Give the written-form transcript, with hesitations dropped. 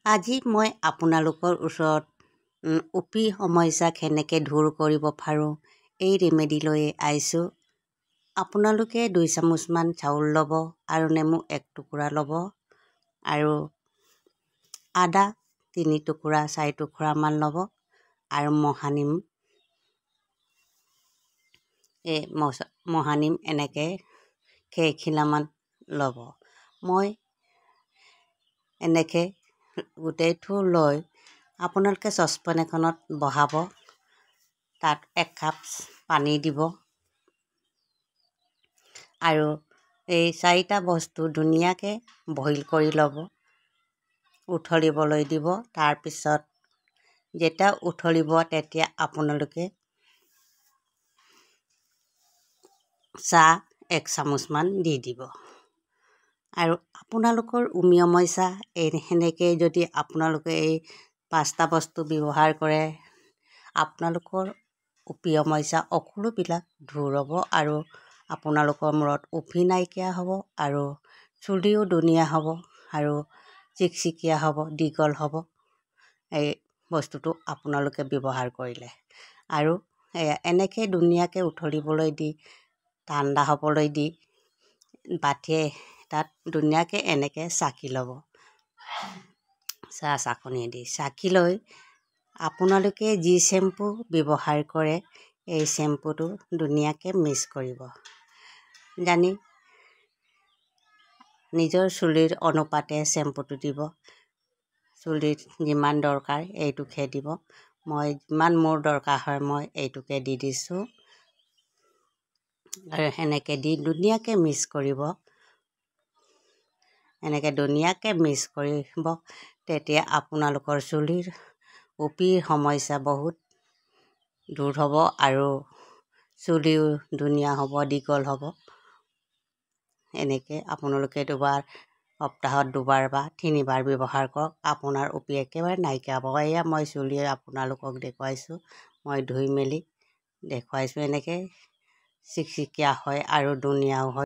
আজি মই আপোনালোকৰ ওচৰত উফি সমস্যা কেনেকৈ দূৰ কৰিব পাৰোঁ এই ৰেমেডি লৈ আহিছোঁ। আপোনালোকে 2 চামুচমান চাউল ল'ব আৰু নেমু 1 টুকুৰা ল'ব আৰু আদা 3 টুকুৰা 4 টুকুৰামান ল'ব আৰু মহানিম এনেকৈ কেইখিলামান ল'ব। মই এনেকৈ গোটেইটো লৈ আপোনালোকে চচপেন এখনত বহাব, তাত 1 কাপ পানী দিব আৰু এই 4টা বস্তু ধুনীয়াকৈ বইল কৰি ল'ব, উতলিবলৈ দিব। তাৰপিছত যেতিয়া উতলিব তেতিয়া আপোনালোকে চাহ 1 চামুচমান দি দিব। আৰু আপোনালোকৰ উমি সমস্যা সেনেকৈ যদি আপোনালোকে এই 5টা বস্তু ব্যৱহাৰ কৰে, আপোনালোকৰ উফি সমস্যা সকলোবিলাক দূৰ হ'ব আৰু আপোনালোকৰ মূৰত উফি নাইকিয়া হ'ব আৰু চুলিও ধুনীয়া হ'ব আৰু চিকচিকীয়া হ'ব, দীঘল হ'ব এই বস্তুটো আপোনালোকে ব্যৱহাৰ কৰিলে। আৰু এনেকৈ ধুনীয়াকৈ উতলিবলৈ দি ঠাণ্ডা হ'বলৈ দি বাতিয়ে তাত ধুনীয়াকৈ এনেকৈ চাকি ল'ব, চাকনি দি চাকি লৈ আপোনালোকে যি শ্বেম্পু ব্যৱহাৰ কৰে এই শ্বেম্পুটো ধুনীয়াকৈ মিক্স কৰিব। নিজৰ চুলিৰ অনুপাতে শ্বেম্পুটো দিব, চুলিত যিমান দৰকাৰ এইটোকে দিব। মই যিমান মোৰ দৰকাৰ হয় মই এইটোকে দি দিছোঁ আৰু সেনেকৈ দি ধুনীয়াকৈ মিক্স কৰিব। এনেকৈ ধুনীয়াকৈ মিক্স কৰিব, তেতিয়া আপোনালোকৰ চুলিৰ উফিৰ সমস্যা বহুত দূৰ হ'ব আৰু চুলিও ধুনীয়া হ'ব, দীঘল হ'ব। এনেকৈ আপোনালোকে সপ্তাহত 2বাৰ বা 3বাৰ ব্যৱহাৰ কৰক, আপোনাৰ উফি একেবাৰে নাইকিয়া হ'ব। এয়া মই চুলি আপোনালোকক দেখুৱাইছোঁ, মই ধুই মেলি দেখুৱাইছোঁ। এনেকৈ চিকচিকীয়া হয় আৰু ধুনীয়াও হয়।